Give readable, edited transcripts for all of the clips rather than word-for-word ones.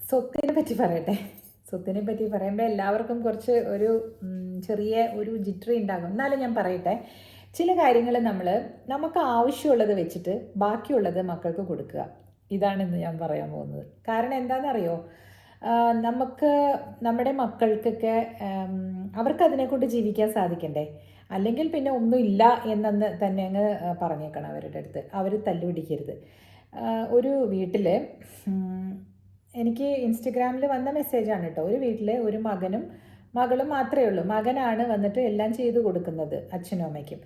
സ്വത്തിനെ പറ്റി പറയട്ടെ. സ്വത്തിനെ പറ്റി പറയുമ്പോൾ എല്ലാവർക്കും കുറച്ച് ഒരു ചെറിയ ഒരു ജിട്രി ഉണ്ടാകും. എന്നാലും ഞാൻ പറയട്ടെ, ചില കാര്യങ്ങൾ നമുക്ക് ആവശ്യമുള്ളത് വെച്ചിട്ട് ബാക്കിയുള്ളത് മക്കൾക്ക് കൊടുക്കുക. ഇതാണിന്ന് ഞാൻ പറയാൻ പോകുന്നത്. കാരണം എന്താണെന്നറിയോ, നമുക്ക് നമ്മുടെ മക്കൾക്കൊക്കെ അവർക്കതിനെക്കൊണ്ട് ജീവിക്കാൻ സാധിക്കണ്ടേ? അല്ലെങ്കിൽ പിന്നെ ഒന്നുമില്ല എന്നെന്ന് തന്നെ അങ്ങ് പറഞ്ഞേക്കണം അവരുടെ അടുത്ത്. അവർ തല്ലുപിടിക്കരുത്. ഒരു വീട്ടിൽ എനിക്ക് ഇൻസ്റ്റഗ്രാമിൽ വന്ന മെസ്സേജാണ് കേട്ടോ. ഒരു വീട്ടിൽ ഒരു മകനും മകളും മാത്രമേ ഉള്ളൂ. മകനാണ് വന്നിട്ട് എല്ലാം ചെയ്തു കൊടുക്കുന്നത് അച്ഛനും അമ്മയ്ക്കും.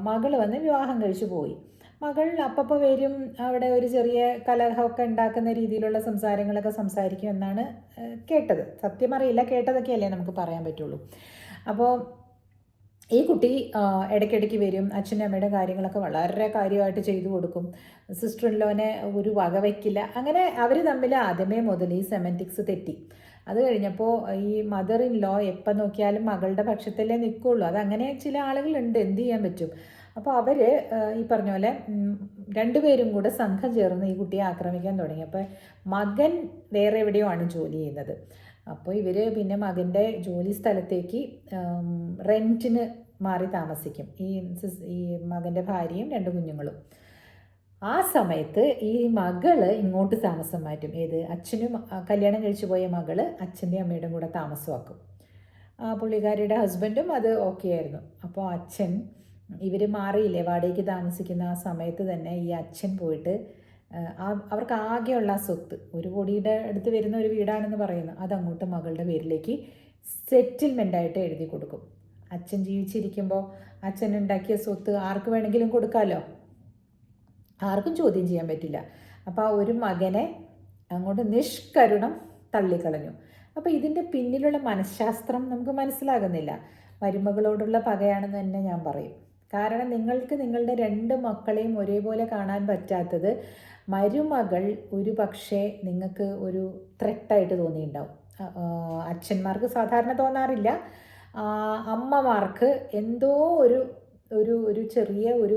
മകൾ വന്ന് വിവാഹം കഴിച്ചു പോയി. മകൾ അപ്പപ്പോൾ വരും, അവിടെ ഒരു ചെറിയ കലഹമൊക്കെ ഉണ്ടാക്കുന്ന രീതിയിലുള്ള സംസാരങ്ങളൊക്കെ സംസാരിക്കും എന്നാണ് കേട്ടത്. സത്യം അറിയില്ല, കേട്ടതൊക്കെയല്ലേ നമുക്ക് പറയാൻ പറ്റുള്ളൂ. അപ്പോൾ ഈ കുട്ടി ഇടയ്ക്കിടയ്ക്ക് വരും, അച്ഛനും അമ്മയുടെ കാര്യങ്ങളൊക്കെ വളരെ കാര്യമായിട്ട് ചെയ്തു കൊടുക്കും. സിസ്റ്റർ ഇൻ ലോനെ ഒരു വക വയ്ക്കില്ല. അങ്ങനെ അവർ തമ്മിൽ ആദ്യമേ മുതൽ ഈ സെമൻറ്റിക്സ് തെറ്റി. അത് കഴിഞ്ഞപ്പോൾ ഈ മദർ ഇൻ ലോ എപ്പം നോക്കിയാലും മകളുടെ പക്ഷത്തല്ലേ നിൽക്കുള്ളൂ. അതങ്ങനെ ചില ആളുകളുണ്ട്, എന്ത് ചെയ്യാൻ പറ്റും. അപ്പോൾ അവർ ഈ പറഞ്ഞ പോലെ രണ്ടുപേരും കൂടെ സംഘം ചേർന്ന് ഈ കുട്ടിയെ ആക്രമിക്കാൻ തുടങ്ങി. അപ്പോൾ മകൻ വേറെ എവിടെയോ ആണ് ജോലി ചെയ്യുന്നത്. അപ്പോൾ ഇവർ പിന്നെ മകൻ്റെ ജോലി സ്ഥലത്തേക്ക് റെൻറ്റിന് മാറി താമസിക്കും, ഈ മകൻ്റെ ഭാര്യയും 2 കുഞ്ഞുങ്ങളും. ആ സമയത്ത് ഈ മകള് ഇങ്ങോട്ട് താമസം മാറ്റും. ഏത് അച്ഛനും കല്യാണം കഴിച്ചു പോയ മകള് അച്ഛൻ്റെയും അമ്മയുടെയും കൂടെ താമസമാക്കും. പുള്ളിക്കാരിയുടെ ഹസ്ബൻഡും അത് ഓക്കെ ആയിരുന്നു. അപ്പോൾ അച്ഛൻ, ഇവർ മാറിയില്ലേ വാടകയ്ക്ക് താമസിക്കുന്ന ആ സമയത്ത് തന്നെ ഈ അച്ഛൻ പോയിട്ട് അവർക്ക് ആകെയുള്ള സ്വത്ത് 1 കോടിയുടെ അടുത്ത് വരുന്ന ഒരു വീടാണെന്ന് പറയുന്നു, അതങ്ങോട്ട് മകളുടെ പേരിലേക്ക് സെറ്റിൽമെൻ്റായിട്ട് എഴുതി കൊടുക്കും. അച്ഛൻ ജീവിച്ചിരിക്കുമ്പോൾ അച്ഛൻ ഉണ്ടാക്കിയ സ്വത്ത് ആർക്ക് വേണമെങ്കിലും കൊടുക്കാമല്ലോ, ആർക്കും ചോദ്യം ചെയ്യാൻ പറ്റില്ല. അപ്പോൾ ആ ഒരു മകനെ അങ്ങോട്ട് നിഷ്കരുണം തള്ളിക്കളഞ്ഞു. അപ്പോൾ ഇതിൻ്റെ പിന്നിലുള്ള മനഃശാസ്ത്രം നമുക്ക് മനസ്സിലാകുന്നില്ല. മരുമകളോടുള്ള പകയാണെന്ന് തന്നെ ഞാൻ പറയും. കാരണം നിങ്ങൾക്ക് നിങ്ങളുടെ 2 മക്കളെയും ഒരേപോലെ കാണാൻ പറ്റാത്തത് മരുമകൾ ഒരു പക്ഷേ നിങ്ങൾക്ക് ഒരു ത്രെട്ടായിട്ട് തോന്നിയിട്ടുണ്ടാവും. അച്ഛന്മാർക്ക് സാധാരണ തോന്നാറില്ല, അമ്മമാർക്ക് എന്തോ ഒരു ഒരു ഒരു ചെറിയ ഒരു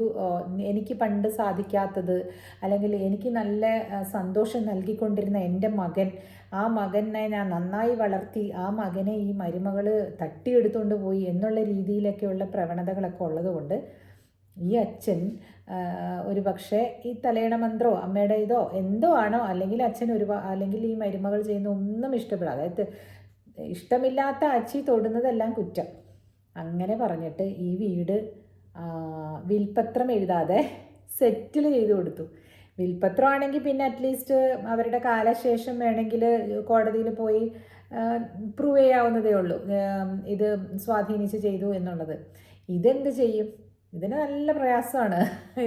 എനിക്ക് പണ്ട് സാധിക്കാത്തത്, അല്ലെങ്കിൽ എനിക്ക് നല്ല സന്തോഷം നൽകിക്കൊണ്ടിരുന്ന എൻ്റെ മകൻ, ആ മകനെ ഞാൻ നന്നായി വളർത്തി, ആ മകനെ ഈ മരുമകൾ തട്ടിയെടുത്തുകൊണ്ട് പോയി എന്നുള്ള രീതിയിലൊക്കെയുള്ള പ്രവണതകളൊക്കെ ഉള്ളതുകൊണ്ട് ഈ അച്ഛൻ ഒരു പക്ഷേ ഈ തലയണ മന്ത്രോ അമ്മയുടെ ഇതോ എന്തോ ആണോ, അല്ലെങ്കിൽ അച്ഛൻ അല്ലെങ്കിൽ ഈ മരുമകൾ ചെയ്യുന്ന ഒന്നും ഇഷ്ടപ്പെടാം, അതായത് ഇഷ്ടമില്ലാത്ത അച്ചി തൊടുന്നതെല്ലാം കുറ്റം, അങ്ങനെ പറഞ്ഞിട്ട് ഈ വീട് വിൽപത്രം എഴുതാതെ സെറ്റിൽ ചെയ്ത് കൊടുത്തു. വിൽപത്രം ആണെങ്കിൽ പിന്നെ അറ്റ്ലീസ്റ്റ് അവരുടെ കാലശേഷം വേണമെങ്കിൽ കോടതിയിൽ പോയി പ്രൂവ് ചെയ്യാവുന്നതേ ഉള്ളൂ ഇത് സ്വാധീനിച്ച് ചെയ്തു എന്നുള്ളത്. ഇതെന്ത് ചെയ്യും? ഇതിന് നല്ല പ്രയാസമാണ്.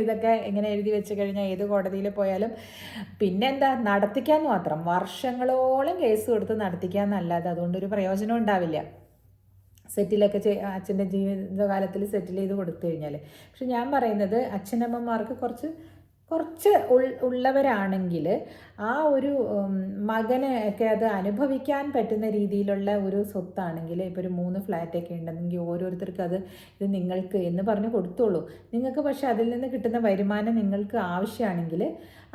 ഇതൊക്കെ ഇങ്ങനെ എഴുതി വെച്ച് കഴിഞ്ഞാൽ ഏത് കോടതിയിൽ പോയാലും പിന്നെന്താ, നടത്തിക്കാൻ മാത്രം വർഷങ്ങളോളം കേസ് കൊടുത്ത് നടത്തിക്കാന്നല്ലാതെ അതുകൊണ്ടൊരു പ്രയോജനം ഉണ്ടാവില്ല. സെറ്റിലൊക്കെ അച്ഛൻ്റെ ജീവിതകാലത്തിൽ സെറ്റിൽ ചെയ്ത് കൊടുത്തു കഴിഞ്ഞാൽ. പക്ഷെ ഞാൻ പറയുന്നത് അച്ഛനമ്മമാർക്ക് കുറച്ച് ഉള്ളവരാണെങ്കിൽ ആ ഒരു മകന് ഒക്കെ അത് അനുഭവിക്കാൻ പറ്റുന്ന രീതിയിലുള്ള ഒരു സ്വത്താണെങ്കിൽ, ഇപ്പോൾ ഒരു 3 ഫ്ലാറ്റൊക്കെ ഉണ്ടെങ്കിൽ ഓരോരുത്തർക്കും ഇത് നിങ്ങൾക്ക് എന്ന് പറഞ്ഞ് കൊടുത്തോളൂ. നിങ്ങൾക്ക് പക്ഷേ അതിൽ നിന്ന് കിട്ടുന്ന വരുമാനം നിങ്ങൾക്ക് ആവശ്യമാണെങ്കിൽ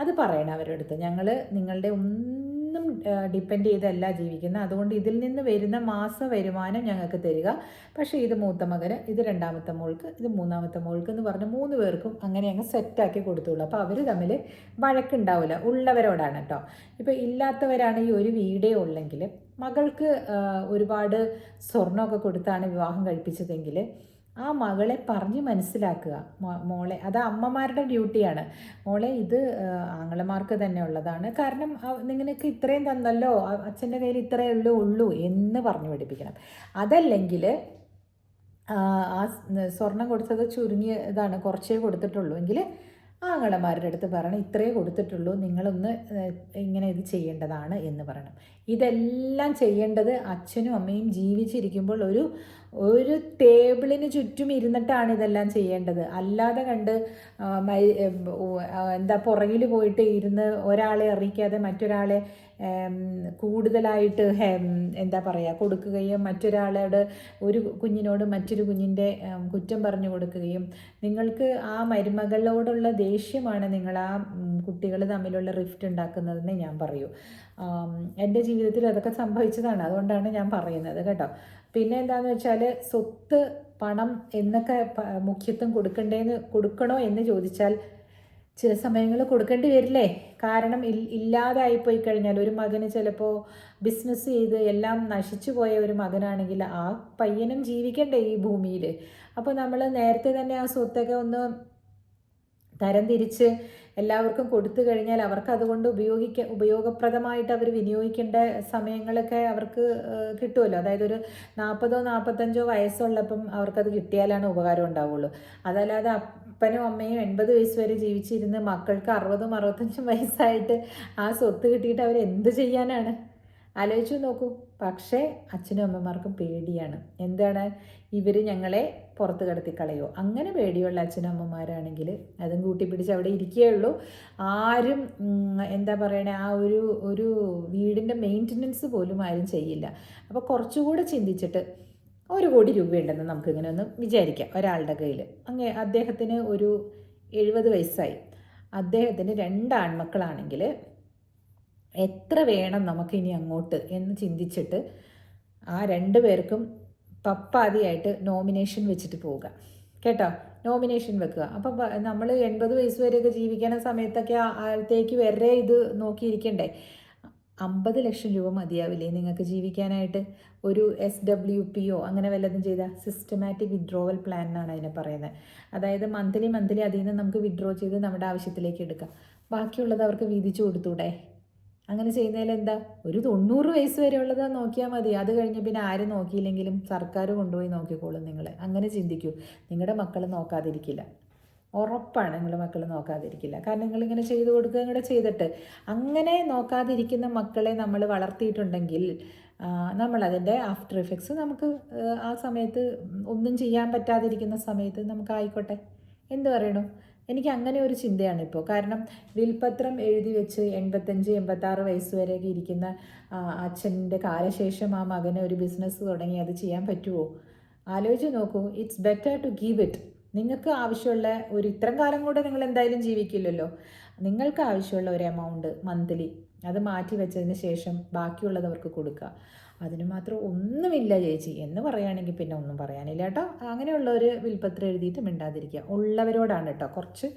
അത് പറയണം അവരുടെ അടുത്ത്. ഞങ്ങൾ നിങ്ങളുടെ ഒന്നും ഡിപ്പെൻഡ് ചെയ്തല്ല ജീവിക്കുന്നത്, അതുകൊണ്ട് ഇതിൽ നിന്ന് വരുന്ന മാസ വരുമാനം ഞങ്ങൾക്ക് തരിക. പക്ഷേ ഇത് മൂത്ത മകന്, ഇത് 2ാമത്തെ മോൾക്ക്, ഇത് 3ാമത്തെ മോൾക്ക് എന്ന് പറഞ്ഞ് 3 പേർക്കും അങ്ങനെ അങ്ങ് സെറ്റാക്കി കൊടുത്തോളൂ. അപ്പോൾ അവർ തമ്മിൽ വഴക്കുണ്ടാവില്ല. ഉള്ളവരോടാണ് കേട്ടോ. ഇപ്പോൾ ഇല്ലാത്തവരാണ് ഈ ഒരു വീടേ ഉള്ളെങ്കിൽ, മകൾക്ക് ഒരുപാട് സ്വർണ്ണമൊക്കെ കൊടുത്താണ് വിവാഹം കഴിപ്പിച്ചതെങ്കിൽ ആ മകളെ പറഞ്ഞ് മനസ്സിലാക്കുക. മോളെ, അത് അമ്മമാരുടെ ഡ്യൂട്ടിയാണ്. മോളെ, ഇത് ആങ്ങളമാർക്ക് തന്നെ ഉള്ളതാണ്, കാരണം നിനക്ക് ഇത്രയും തന്നല്ലോ, അച്ഛൻ്റെ കയ്യിൽ ഇത്രയേ ഉള്ളൂ എന്ന് പറഞ്ഞു പഠിപ്പിക്കണം. അതല്ലെങ്കിൽ ആ സ്വർണം കൊടുത്തത് ചുരുങ്ങിയതാണ്, കുറച്ചേ കൊടുത്തിട്ടുള്ളൂ എങ്കിൽ ആങ്ങളമാരുടെ അടുത്ത് പറയണം, ഇത്രയേ കൊടുത്തിട്ടുള്ളൂ, നിങ്ങളൊന്ന് ഇങ്ങനെ ഇത് ചെയ്യേണ്ടതാണ് എന്ന് പറയണം. ഇതെല്ലാം ചെയ്യേണ്ടത് അച്ഛനും അമ്മയും ജീവിച്ചിരിക്കുമ്പോൾ ഒരു ടേബിളിന് ചുറ്റും ഇരുന്നിട്ടാണ് ഇതെല്ലാം ചെയ്യേണ്ടത്. അല്ലാതെ കണ്ട് എന്താ പുറകിൽ പോയിട്ട് ഇരുന്ന് ഒരാളെ അറിയിക്കാതെ മറ്റൊരാളെ കൂടുതലായിട്ട് എന്താ പറയുക കൊടുക്കുകയും മറ്റൊരാളോട് ഒരു കുഞ്ഞിനോട് മറ്റൊരു കുഞ്ഞിൻ്റെ കുറ്റം പറഞ്ഞു കൊടുക്കുകയും നിങ്ങൾക്ക് ആ മരുമകളോടുള്ള ദേഷ്യമാണ് നിങ്ങൾ ആ കുട്ടികൾ തമ്മിലുള്ള റിഫ്റ്റ് ഉണ്ടാക്കുന്നതെന്ന് ഞാൻ പറയൂ. എൻ്റെ ജീവിതത്തിൽ അതൊക്കെ സംഭവിച്ചതാണ്, അതുകൊണ്ടാണ് ഞാൻ പറയുന്നത് കേട്ടോ. പിന്നെ എന്താണെന്ന് വെച്ചാൽ സ്വത്ത് പണം എന്നൊക്കെ മുഖ്യത്വം കൊടുക്കണോ എന്ന് ചോദിച്ചാൽ ചില സമയങ്ങളിൽ കൊടുക്കേണ്ടി വരില്ലേ? കാരണം ഇല്ലാതായിപ്പോയി കഴിഞ്ഞാൽ ഒരു മകന് ചിലപ്പോൾ ബിസിനസ് ചെയ്ത് എല്ലാം നശിച്ചു പോയ ഒരു മകനാണെങ്കിൽ ആ പയ്യനും ജീവിക്കണ്ടേ ഈ ഭൂമിയിൽ. അപ്പോൾ നമ്മൾ നേരത്തെ തന്നെ ആ സ്വത്തൊക്കെ ഒന്ന് തരംതിരിച്ച് എല്ലാവർക്കും കൊടുത്തു കഴിഞ്ഞാൽ അവർക്ക് അതുകൊണ്ട് ഉപയോഗപ്രദമായിട്ട് അവർ വിനിയോഗിക്കേണ്ട സമയങ്ങളൊക്കെ അവർക്ക് കിട്ടുമല്ലോ. അതായത് ഒരു 40-45 വയസ്സുള്ളപ്പം അവർക്കത് കിട്ടിയാലാണ് ഉപകാരം ഉണ്ടാവുള്ളൂ. അതല്ലാതെ അപ്പനും അമ്മയും 80 വയസ്സ് വരെ ജീവിച്ചിരുന്ന് മക്കൾക്ക് 60-65 വയസ്സായിട്ട് ആ സ്വത്ത് കിട്ടിയിട്ട് അവർ എന്ത് ചെയ്യാനാണ്? ആലോചിച്ചു നോക്കൂ. പക്ഷേ അച്ഛനും അമ്മമാർക്കും പേടിയാണ്. എന്താണ്? ഇവർ ഞങ്ങളെ പുറത്ത് കടത്തി കളയോ? അങ്ങനെ പേടിയുള്ള അച്ഛനും അമ്മമാരാണെങ്കിൽ അതും കൂട്ടിപ്പിടിച്ച് അവിടെ ഇരിക്കുകയുള്ളൂ. ആരും എന്താ പറയണേ, ആ ഒരു വീടിൻ്റെ മെയിൻ്റനൻസ് പോലും ആരും ചെയ്യില്ല. അപ്പോൾ കുറച്ചുകൂടെ ചിന്തിച്ചിട്ട് 1 കോടി രൂപയുണ്ടെന്ന് നമുക്കിങ്ങനെ ഒന്ന് വിചാരിക്കാം ഒരാളുടെ കയ്യിൽ. അദ്ദേഹത്തിന് ഒരു 70 വയസ്സായി. അദ്ദേഹത്തിന് 2 ആൺമക്കളാണെങ്കിൽ എത്ര വേണം നമുക്കിനി അങ്ങോട്ട് എന്ന് ചിന്തിച്ചിട്ട് ആ 2 പേർക്കും പപ്പാതിയായിട്ട് നോമിനേഷൻ വെച്ചിട്ട് പോവുക കേട്ടോ. നോമിനേഷൻ വെക്കുക. അപ്പം നമ്മൾ 80 വയസ്സ് വരെയൊക്കെ ജീവിക്കുന്ന സമയത്തൊക്കെ ആഴത്തേക്ക് വരെ ഇത് നോക്കിയിരിക്കണ്ടേ? 50 ലക്ഷം രൂപ മതിയാവില്ലേ നിങ്ങൾക്ക് ജീവിക്കാനായിട്ട്? ഒരു SWPO അങ്ങനെ വല്ലതും ചെയ്താൽ സിസ്റ്റമാറ്റിക് വിഡ്രോവൽ പ്ലാൻ എന്നാണ് അതിനെ പറയുന്നത്. അതായത് മന്ത്ലി അതിൽ നിന്ന് നമുക്ക് വിഡ്രോ ചെയ്ത് നമ്മുടെ ആവശ്യത്തിലേക്ക് എടുക്കാം. ബാക്കിയുള്ളത് അവർക്ക് വീതിച്ചു കൊടുത്തൂടെ? അങ്ങനെ ചെയ്യുന്നതിൽ എന്താ? ഒരു 90 വയസ്സ് വരെ ഉള്ളത് നോക്കിയാൽ മതി. അത് കഴിഞ്ഞ് പിന്നെ ആരും നോക്കിയില്ലെങ്കിലും സർക്കാർ കൊണ്ടുപോയി നോക്കിക്കോളും നിങ്ങളെ. അങ്ങനെ ചിന്തിക്കൂ. നിങ്ങളുടെ മക്കൾ നോക്കാതിരിക്കില്ല, ഉറപ്പാണ്. നിങ്ങളുടെ മക്കൾ നോക്കാതിരിക്കില്ല. കാരണം നിങ്ങളിങ്ങനെ ചെയ്തു കൊടുക്കുക കൂടെ ചെയ്തിട്ട് അങ്ങനെ നോക്കാതിരിക്കുന്ന മക്കളെ നമ്മൾ വളർത്തിയിട്ടുണ്ടെങ്കിൽ നമ്മളതിൻ്റെ ആഫ്റ്റർ എഫക്ട്സ് നമുക്ക് ആ സമയത്ത് ഒന്നും ചെയ്യാൻ പറ്റാതിരിക്കുന്ന സമയത്ത് നമുക്ക് ആയിക്കോട്ടെ. എന്ത് പറയണു? എനിക്ക് അങ്ങനെ ഒരു ചിന്തയാണ് ഇപ്പോൾ. കാരണം വിൽപത്രം എഴുതി വെച്ച് 85-86 വയസ്സ് വരെയൊക്കെ ഇരിക്കുന്ന അച്ഛൻ്റെ കാലശേഷം ആ മകന് ഒരു ബിസിനസ് തുടങ്ങി അത് ചെയ്യാൻ പറ്റുമോ? ആലോചിച്ച് നോക്കൂ. It's better to give it. നിങ്ങൾക്ക് ആവശ്യമുള്ള ഒരു ഇത്രയും കാലം കൂടെ നിങ്ങൾ എന്തായാലും ജീവിക്കില്ലല്ലോ. നിങ്ങൾക്ക് ആവശ്യമുള്ള ഒരു എമൗണ്ട് മന്ത്ലി അത് മാറ്റി വെച്ചതിന് ശേഷം ബാക്കിയുള്ളത് അവർക്ക് കൊടുക്കുക. അതിന് മാത്രം ഒന്നുമില്ല ചേച്ചി എന്ന് പറയുകയാണെങ്കിൽ പിന്നെ ഒന്നും പറയാനില്ല കേട്ടോ. അങ്ങനെയുള്ളവർ വിൽപ്പത്രം എഴുതിയിട്ട് മിണ്ടാതിരിക്കുക. ഉള്ളവരോടാണ് കേട്ടോ. കുറച്ച്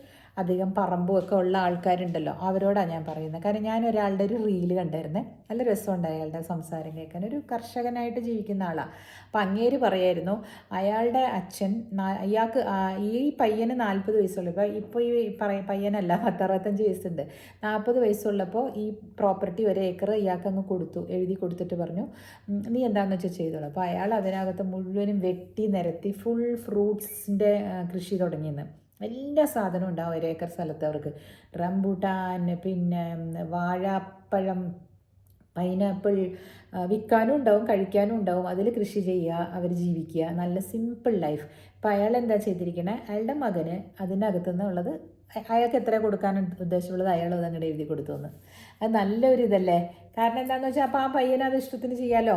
അധികം പറമ്പുമൊക്കെ ഉള്ള ആൾക്കാരുണ്ടല്ലോ, അവരോടാണ് ഞാൻ പറയുന്നത്. കാരണം ഞാൻ ഒരാളുടെ ഒരു റീല് കണ്ടായിരുന്നേ, നല്ല രസമുണ്ടായി അയാളുടെ സംസാരം കേൾക്കാൻ. ഒരു കർഷകനായിട്ട് ജീവിക്കുന്ന ആളാണ്. അപ്പം അങ്ങേര് പറയായിരുന്നു അയാളുടെ അച്ഛൻ ഇയാൾക്ക് ഈ പയ്യന് 40 വയസ്സുള്ളപ്പോൾ, ഇപ്പോൾ ഈ പയ്യനല്ല 10-65 വയസ്സുണ്ട്. 40 വയസ്സുള്ളപ്പോൾ ഈ പ്രോപ്പർട്ടി 1 ഏക്കർ ഇയാൾക്ക് അങ്ങ് കൊടുത്തു, എഴുതി കൊടുത്തിട്ട് പറഞ്ഞു നീ എന്താണെന്ന് വെച്ചാൽ ചെയ്തോളൂ. അപ്പോൾ അയാൾ അതിനകത്ത് മുഴുവനും വെട്ടി നിരത്തി ഫുൾ ഫ്രൂട്ട്സിൻ്റെ കൃഷി തുടങ്ങിയെന്ന്. എല്ലാ സാധനവും ഉണ്ടാവും 1 ഏക്കർ സ്ഥലത്ത് അവർക്ക്. റംബൂട്ടാൻ, പിന്നെ വാഴപ്പഴം, പൈനാപ്പിൾ, വിൽക്കാനും ഉണ്ടാവും കഴിക്കാനും ഉണ്ടാവും. അതിൽ കൃഷി ചെയ്യുക, അവർ ജീവിക്കുക, നല്ല സിമ്പിൾ ലൈഫ്. അപ്പോൾ അയാൾ എന്താ ചെയ്തിരിക്കണേ, അയാളുടെ മകന് അതിനകത്തു നിന്നുള്ളത് അയാൾക്ക് എത്ര കൊടുക്കാൻ ഉദ്ദേശമുള്ളത് അയാൾ അത് അങ്ങോട്ട് എഴുതി കൊടുത്തു എന്ന്. അത് നല്ലൊരു ഇതല്ലേ? കാരണം എന്താണെന്ന് വെച്ചാൽ അപ്പോൾ ആ പയ്യന് അത് ഇഷ്ടത്തിന് ചെയ്യാമല്ലോ.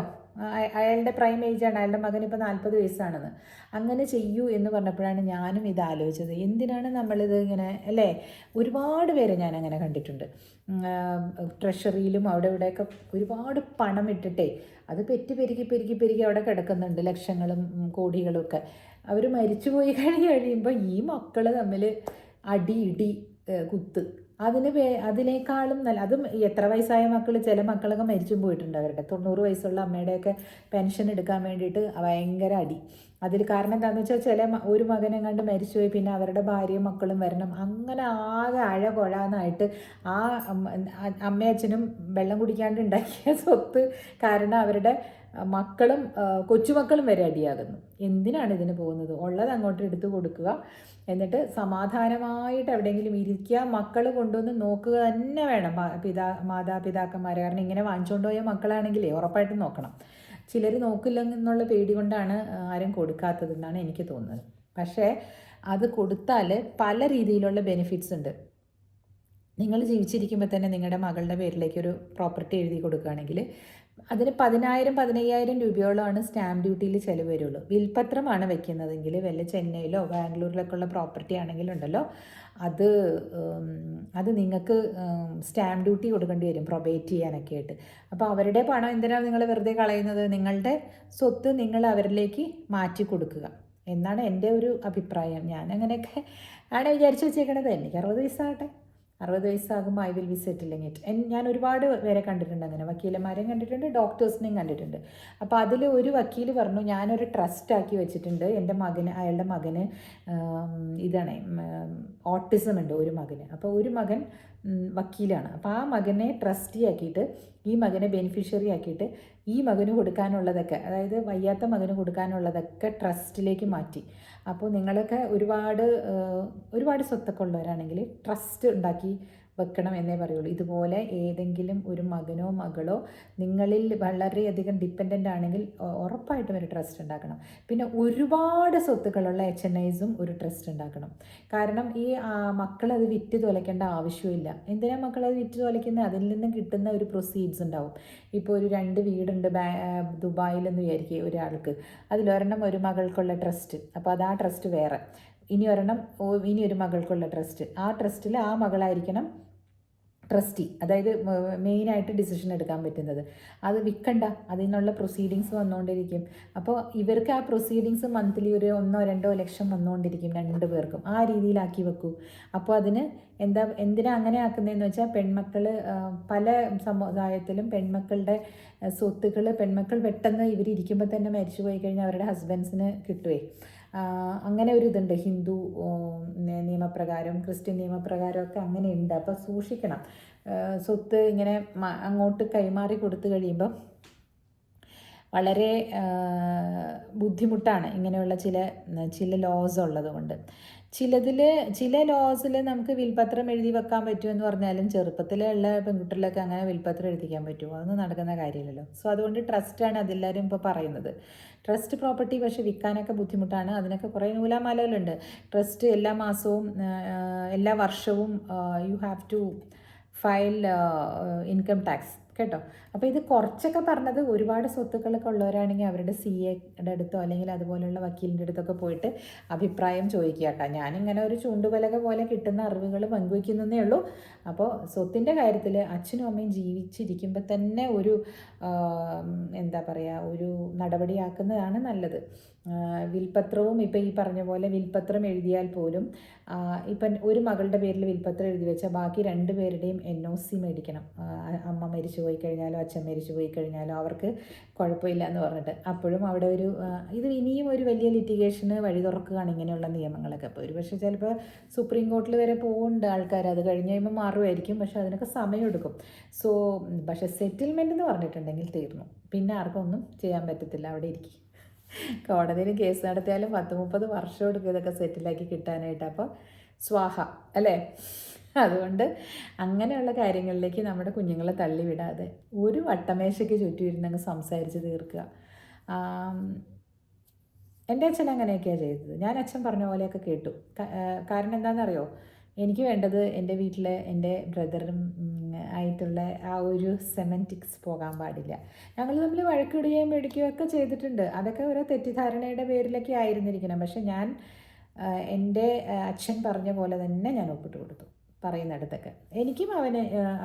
അയാളുടെ പ്രൈം ഏജാണ്, അയാളുടെ മകൻ ഇപ്പോൾ 40 വയസ്സാണെന്ന്. അങ്ങനെ ചെയ്യൂ എന്ന് പറഞ്ഞപ്പോഴാണ് ഞാനും ഇത് ആലോചിച്ചത്. എന്തിനാണ് നമ്മളിത് ഇങ്ങനെ അല്ലേ? ഒരുപാട് പേരെ ഞാൻ അങ്ങനെ കണ്ടിട്ടുണ്ട്. ട്രഷറിയിലും അവിടെ ഇവിടെയൊക്കെ ഒരുപാട് പണം ഇട്ടിട്ടേ അത് പെരുക്കി അവിടെ കിടക്കുന്നുണ്ട്, ലക്ഷങ്ങളും കോടികളും ഒക്കെ. അവർ മരിച്ചുപോയി കഴിയുമ്പോൾ ഈ മക്കൾ തമ്മിൽ ഇടി കുത്ത്. അതിനേക്കാളും നല്ല, അതും എത്ര വയസ്സായ മക്കൾ, ചില മക്കളൊക്കെ മരിച്ചും പോയിട്ടുണ്ട്. അവരുടെ 90 വയസ്സുള്ള അമ്മയുടെയൊക്കെ പെൻഷൻ എടുക്കാൻ വേണ്ടിയിട്ട് ഭയങ്കര അടി. അതിൽ കാരണം എന്താണെന്ന് വെച്ചാൽ ഒരു മകനെങ്ങാണ്ട് മരിച്ചുപോയി, പിന്നെ അവരുടെ ഭാര്യയും മക്കളും വരണം. അങ്ങനെ ആകെ അഴകൊഴാന്നായിട്ട് ആ അമ്മയച്ഛനും വെള്ളം കുടിക്കാണ്ട് ഉണ്ടാക്കിയ സ്വത്ത് കാരണം അവരുടെ മക്കളും കൊച്ചുമക്കളും വരെ അടിയാകുന്നു. എന്തിനാണ് ഇതിന് പോകുന്നത്? ഉള്ളത് അങ്ങോട്ട് എടുത്തു കൊടുക്കുക, എന്നിട്ട് സമാധാനമായിട്ട് എവിടെയെങ്കിലും ഇരിക്കുക. മക്കൾ കൊണ്ടുവന്ന് നോക്കുക തന്നെ വേണം മാതാപിതാക്കന്മാർ. കാരണം ഇങ്ങനെ വാങ്ങിച്ചുകൊണ്ട് പോയ മക്കളാണെങ്കിലേ ഉറപ്പായിട്ടും നോക്കണം. ചിലർ നോക്കില്ലെന്നുള്ള പേടി കൊണ്ടാണ് ആരും കൊടുക്കാത്തതെന്നാണ് എനിക്ക് തോന്നുന്നത്. പക്ഷേ അത് കൊടുത്താൽ പല രീതിയിലുള്ള ബെനിഫിറ്റ്സ് ഉണ്ട്. നിങ്ങൾ ജീവിച്ചിരിക്കുമ്പോൾ തന്നെ നിങ്ങളുടെ മകളുടെ പേരിലേക്ക് ഒരു പ്രോപ്പർട്ടി എഴുതി കൊടുക്കുകയാണെങ്കിൽ അതിന് 10,000-15,000 രൂപയോളമാണ് സ്റ്റാമ്പ് ഡ്യൂട്ടിയിൽ ചിലവ് വരുള്ളൂ. വിൽപ്പത്രമാണ് വെക്കുന്നതെങ്കിൽ വല്ല ചെന്നൈയിലോ ബാംഗ്ലൂരിലൊക്കെ ഉള്ള പ്രോപ്പർട്ടി ആണെങ്കിലുണ്ടല്ലോ അത് അത് നിങ്ങൾക്ക് സ്റ്റാമ്പ് ഡ്യൂട്ടി കൊടുക്കേണ്ടി വരും പ്രൊബേറ്റ് ചെയ്യാനൊക്കെ ആയിട്ട്. അപ്പോൾ അവരുടെ പണം എന്തിനാണ് നിങ്ങൾ വെറുതെ കളയുന്നത്? നിങ്ങളുടെ സ്വത്ത് നിങ്ങൾ അവരിലേക്ക് മാറ്റി കൊടുക്കുക എന്നാണ് എൻ്റെ ഒരു അഭിപ്രായം. ഞാൻ അങ്ങനെയൊക്കെ ആണ് വിചാരിച്ച് വെച്ചേക്കണത്. എനിക്ക് 60 വയസ്സാകട്ടെ, 60 വയസ്സാകുമ്പോൾ ഐ വിൽ ബി സെറ്റിലിങ് ഇറ്റ്. ഞാൻ ഒരുപാട് പേരെ കണ്ടിട്ടുണ്ട്, അങ്ങനെ വക്കീലന്മാരെയും കണ്ടിട്ടുണ്ട്, ഡോക്ടേഴ്സിനെയും കണ്ടിട്ടുണ്ട്. അപ്പോൾ അതിൽ ഒരു വക്കീൽ പറഞ്ഞു, ഞാനൊരു ട്രസ്റ്റാക്കി വെച്ചിട്ടുണ്ട് എൻ്റെ മകന്, അയാളുടെ മകന് ഇതാണ് ഓട്ടിസം ഉണ്ട് ഒരു മകന്. അപ്പോൾ ഒരു മകൻ വക്കീലാണ്. അപ്പോൾ ആ മകനെ ട്രസ്റ്റി ആക്കിയിട്ട് ഈ മകനെ ബെനിഫിഷ്യറി ആക്കിയിട്ട് ഈ മകന് കൊടുക്കാനുള്ളതൊക്കെ, അതായത് വയ്യാത്ത മകന് കൊടുക്കാനുള്ളതൊക്കെ ട്രസ്റ്റിലേക്ക് മാറ്റി. അപ്പോൾ നിങ്ങളൊക്കെ ഒരുപാട് സ്വത്തൊക്കെ ഉള്ളവരാണെങ്കിൽ ട്രസ്റ്റ് ഉണ്ടാക്കി വെക്കണം എന്നേ പറയുള്ളൂ. ഇതുപോലെ ഏതെങ്കിലും ഒരു മകനോ മകളോ നിങ്ങളിൽ വളരെയധികം ഡിപ്പെൻഡൻ്റ് ആണെങ്കിൽ ഉറപ്പായിട്ടും ഒരു ട്രസ്റ്റ് ഉണ്ടാക്കണം. പിന്നെ ഒരുപാട് സ്വത്തുക്കളുള്ള HNIസും ഒരു ട്രസ്റ്റ് ഉണ്ടാക്കണം. കാരണം ഈ മക്കളത് വിറ്റ് തുലയ്ക്കേണ്ട ആവശ്യമില്ല. എന്തിനാണ് മക്കളത് വിറ്റ് തുലയ്ക്കുന്നത്? അതിൽ നിന്ന് കിട്ടുന്ന ഒരു പ്രൊസീഡ്സ് ഉണ്ടാവും. ഇപ്പോൾ ഒരു 2 വീടുണ്ട് ദുബായിലെന്ന് വിചാരിക്കുക ഒരാൾക്ക്, അതിലൊരെണ്ണം ഒരു മകൾക്കുള്ള ട്രസ്റ്റ്, അപ്പോൾ അത് ആ ട്രസ്റ്റ് വേറെ. ഇനി ഒരു മകൾക്കുള്ള ട്രസ്റ്റ്, ആ ട്രസ്റ്റിൽ ആ മകളായിരിക്കണം ട്രസ്റ്റി, അതായത് മെയിനായിട്ട് ഡിസിഷൻ എടുക്കാൻ പറ്റുന്നത്. അത് വിൽക്കണ്ട, അതിനുള്ള പ്രൊസീഡിങ്സ് വന്നുകൊണ്ടിരിക്കും. അപ്പോൾ ഇവർക്ക് ആ പ്രൊസീഡിങ്സ് മന്ത്ലി ഒരു 1-2 ലക്ഷം വന്നുകൊണ്ടിരിക്കും 2 പേർക്കും. ആ രീതിയിലാക്കി വെക്കൂ. അപ്പോൾ അതിന് എന്തിനാ അങ്ങനെ ആക്കുന്നതെന്ന് വെച്ചാൽ പെൺമക്കൾ പല സമുദായത്തിലും പെൺമക്കളുടെ സ്വത്തുക്കൾ പെൺമക്കൾ പെട്ടെന്ന് ഇവരിയ്ക്കുമ്പോൾ തന്നെ മരിച്ചു പോയി കഴിഞ്ഞാൽ അവരുടെ ഹസ്ബൻഡ്സിന് കിട്ടുവേ. അങ്ങനെ ഒരു ഇതുണ്ട് ഹിന്ദു നിയമപ്രകാരം, ക്രിസ്ത്യൻ നിയമപ്രകാരമൊക്കെ അങ്ങനെയുണ്ട്. അപ്പോൾ സൂക്ഷിക്കണം. സ്വത്ത് ഇങ്ങനെ അങ്ങോട്ട് കൈമാറി കൊടുത്തു കഴിയുമ്പം വളരെ ബുദ്ധിമുട്ടാണ് ഇങ്ങനെയുള്ള ചില ലോസ് ഉള്ളത് കൊണ്ട്. ചില ലോസിൽ നമുക്ക് വിൽപ്പത്രം എഴുതി വെക്കാൻ പറ്റുമെന്ന് പറഞ്ഞാലും ചെറുപ്പത്തിലുള്ള പെൺകുട്ടികളൊക്കെ അങ്ങനെ വിൽപ്പത്രം എഴുതിക്കാൻ പറ്റുമോ? അതൊന്നും നടക്കുന്ന കാര്യമില്ലല്ലോ. സോ അതുകൊണ്ട് ട്രസ്റ്റാണ് അതെല്ലാവരും ഇപ്പോൾ പറയുന്നത്. ട്രസ്റ്റ് പ്രോപ്പർട്ടി പക്ഷേ വിൽക്കാനൊക്കെ ബുദ്ധിമുട്ടാണ്. അതിനൊക്കെ കുറേ നൂലാമാലകളുണ്ട്. ട്രസ്റ്റ് എല്ലാ വർഷവും you have to file income tax കേട്ടോ. അപ്പോൾ ഇത് കുറച്ചൊക്കെ പറഞ്ഞത് ഒരുപാട് സ്വത്തുക്കളൊക്കെ ഉള്ളവരാണെങ്കിൽ അവരുടെ CAയുടെ അടുത്തോ അല്ലെങ്കിൽ അതുപോലെയുള്ള വക്കീലിൻ്റെ അടുത്തൊക്കെ പോയിട്ട് അഭിപ്രായം ചോദിക്കുക കേട്ടോ. ഞാനിങ്ങനെ ഒരു ചൂണ്ടുപലക പോലെ കിട്ടുന്ന അറിവുകൾ പങ്കുവയ്ക്കുന്നതേ ഉള്ളൂ. അപ്പോൾ സ്വത്തിൻ്റെ കാര്യത്തിൽ അച്ഛനും അമ്മയും ജീവിച്ചിരിക്കുമ്പോൾ തന്നെ ഒരു എന്താ പറയുക, ഒരു നടപടിയാക്കുന്നതാണ് നല്ലത്. വിൽപ്പത്രവും ഇപ്പം ഈ പറഞ്ഞ പോലെ വിൽപ്പത്രം എഴുതിയാൽ പോലും ഇപ്പം ഒരു മകളുടെ പേരിൽ വിൽപ്പത്രം എഴുതി വെച്ചാൽ ബാക്കി 2 പേരുടെയും NOC മേടിക്കണം. അമ്മ മരിച്ചു പോയി കഴിഞ്ഞാലോ അച്ഛൻ മരിച്ചു പോയി കഴിഞ്ഞാലോ അവർക്ക് കുഴപ്പമില്ല എന്ന് പറഞ്ഞിട്ട്. അപ്പോഴും അവിടെ ഇത് ഇനിയും ഒരു വലിയ ലിറ്റിഗേഷന് വഴി തുറക്കുകയാണ് ഇങ്ങനെയുള്ള നിയമങ്ങളൊക്കെ. അപ്പോൾ പക്ഷേ ചിലപ്പോൾ സുപ്രീം കോർട്ടിൽ വരെ പോകുന്നുണ്ട് ആൾക്കാർ. അത് കഴിഞ്ഞ് കഴിയുമ്പോൾ മാറുമായിരിക്കും, പക്ഷേ അതിനൊക്കെ സമയമെടുക്കും. സോ പക്ഷേ സെറ്റിൽമെൻറ്റ് എന്ന് പറഞ്ഞിട്ടുണ്ടെങ്കിൽ തീർന്നു, പിന്നെ ആർക്കും ഒന്നും ചെയ്യാൻ പറ്റത്തില്ല. അവിടെ ഇരിക്കും. കോടതിയിൽ കേസ് നടത്തിയാലും 10-30 വർഷം എടുക്കും ഇതൊക്കെ സെറ്റിലാക്കി കിട്ടാനായിട്ട്. അപ്പോൾ സ്വാഹ അല്ലേ? അതുകൊണ്ട് അങ്ങനെയുള്ള കാര്യങ്ങളിലേക്ക് നമ്മുടെ കുഞ്ഞുങ്ങളെ തള്ളിവിടാതെ ഒരു വട്ടമേശയ്ക്ക് ചുറ്റുമിരുന്നങ്ങ് സംസാരിച്ച് തീർക്കുക. എൻ്റെ അച്ഛൻ അങ്ങനെയൊക്കെയാണ് ചെയ്തത്. ഞാൻ അച്ഛൻ പറഞ്ഞ പോലെയൊക്കെ കേട്ടു. കാരണം എന്താണെന്നറിയോ, എനിക്ക് വേണ്ടത് എൻ്റെ വീട്ടിലെ എൻ്റെ ബ്രദറും ആയിട്ടുള്ള ആ ഒരു സെമൻറ്റിക്സ് പോകാൻ പാടില്ല. ഞങ്ങൾ തമ്മിൽ വഴക്കിടുകയും മേടിക്കുകയും ഒക്കെ ചെയ്തിട്ടുണ്ട്. അതൊക്കെ ഓരോ തെറ്റിദ്ധാരണയുടെ പേരിലൊക്കെ ആയിരുന്നിരിക്കണം. പക്ഷെ ഞാൻ എൻ്റെ അച്ഛൻ പറഞ്ഞ പോലെ തന്നെ ഞാൻ ഒപ്പിട്ട് കൊടുത്തു പറയുന്നിടത്തൊക്കെ. എനിക്കും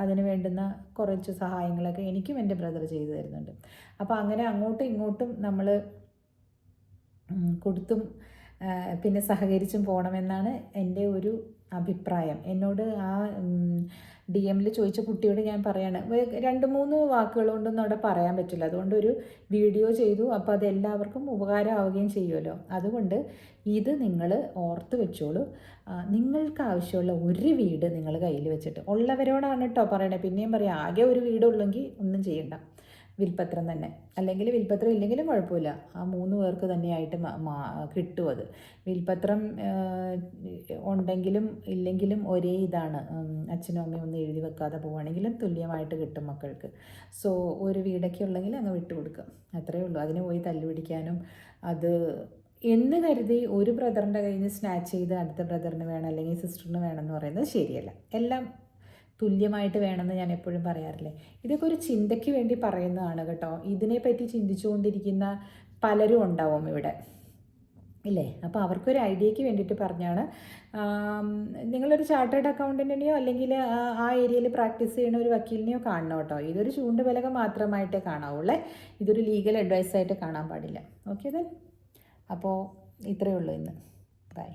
അതിന് വേണ്ടുന്ന കുറച്ച് സഹായങ്ങളൊക്കെ എനിക്കും എൻ്റെ ബ്രദർ ചെയ്തു തരുന്നുണ്ട്. അപ്പോൾ അങ്ങനെ അങ്ങോട്ടും ഇങ്ങോട്ടും നമ്മൾ കൊടുത്തും പിന്നെ സഹകരിച്ചും പോകണമെന്നാണ് എൻ്റെ ഒരു അഭിപ്രായം. എന്നോട് ആ DM-ൽ ചോദിച്ച കുട്ടിയോട് ഞാൻ പറയാണ്, 2-3 വാക്കുകൾ കൊണ്ടൊന്നും അവിടെ പറയാൻ പറ്റില്ല. അതുകൊണ്ട് ഒരു വീഡിയോ ചെയ്തു. അപ്പോൾ അത് എല്ലാവർക്കും ഉപകാരമാവുകയും ചെയ്യുമല്ലോ. അതുകൊണ്ട് ഇത് നിങ്ങൾ ഓർത്ത് വെച്ചോളൂ. നിങ്ങൾക്ക് ആവശ്യമുള്ള ഒരു വീട് നിങ്ങൾ കയ്യിൽ വെച്ചിട്ട്, ഉള്ളവരോടാണ് കേട്ടോ പറയണേ. പിന്നെയും പറയാം, ആകെ ഒരു വീടുള്ളെങ്കിൽ ഒന്നും ചെയ്യണ്ട. വിൽപ്പത്രം തന്നെ. അല്ലെങ്കിൽ വിൽപ്പത്രം ഇല്ലെങ്കിലും കുഴപ്പമില്ല, ആ 3 പേർക്ക് തന്നെയായിട്ട് കിട്ടും അത്. വിൽപ്പത്രം ഉണ്ടെങ്കിലും ഇല്ലെങ്കിലും ഒരേ ഇതാണ്. അച്ഛനും അമ്മയും ഒന്നും എഴുതി വെക്കാതെ പോവുകയാണെങ്കിലും തുല്യമായിട്ട് കിട്ടും മക്കൾക്ക്. സോ ഒരു വീടൊക്കെ ഉള്ളെങ്കിൽ അങ്ങ് വിട്ടുകൊടുക്കുക, അത്രയേ ഉള്ളൂ. അതിന് പോയി തല്ലുപിടിക്കാനും അത് എന്ന് കരുതി ഒരു ബ്രദറിൻ്റെ കയ്യിൽ നിന്ന് സ്നാച്ച് ചെയ്ത് അടുത്ത ബ്രദറിന് വേണം അല്ലെങ്കിൽ സിസ്റ്ററിന് വേണം എന്ന് പറയുന്നത് ശരിയല്ല. എല്ലാം തുല്യമായിട്ട് വേണമെന്ന് ഞാൻ എപ്പോഴും പറയാറില്ലേ. ഇതൊക്കെ ഒരു ചിന്തയ്ക്ക് വേണ്ടി പറയുന്നതാണ് കേട്ടോ. ഇതിനെപ്പറ്റി ചിന്തിച്ചുകൊണ്ടിരിക്കുന്ന പലരും ഉണ്ടാവും ഇവിടെ, ഇല്ലേ? അപ്പോൾ അവർക്കൊരു ഐഡിയയ്ക്ക് വേണ്ടിയിട്ട് പറഞ്ഞാണ്. നിങ്ങളൊരു ചാർട്ടേഡ് അക്കൗണ്ടൻറ്റിനെയോ അല്ലെങ്കിൽ ആ ഏരിയയിൽ പ്രാക്ടീസ് ചെയ്യുന്ന ഒരു വക്കീലിനെയോ കാണണം കേട്ടോ. ഇതൊരു ചൂണ്ടുപലക മാത്രമായിട്ടേ കാണാവുള്ളേ, ഇതൊരു ലീഗൽ അഡ്വൈസായിട്ട് കാണാൻ പാടില്ല. ഓക്കെ ദെൻ, അപ്പോൾ ഇത്രയേ ഉള്ളൂ ഇന്ന്. ബൈ.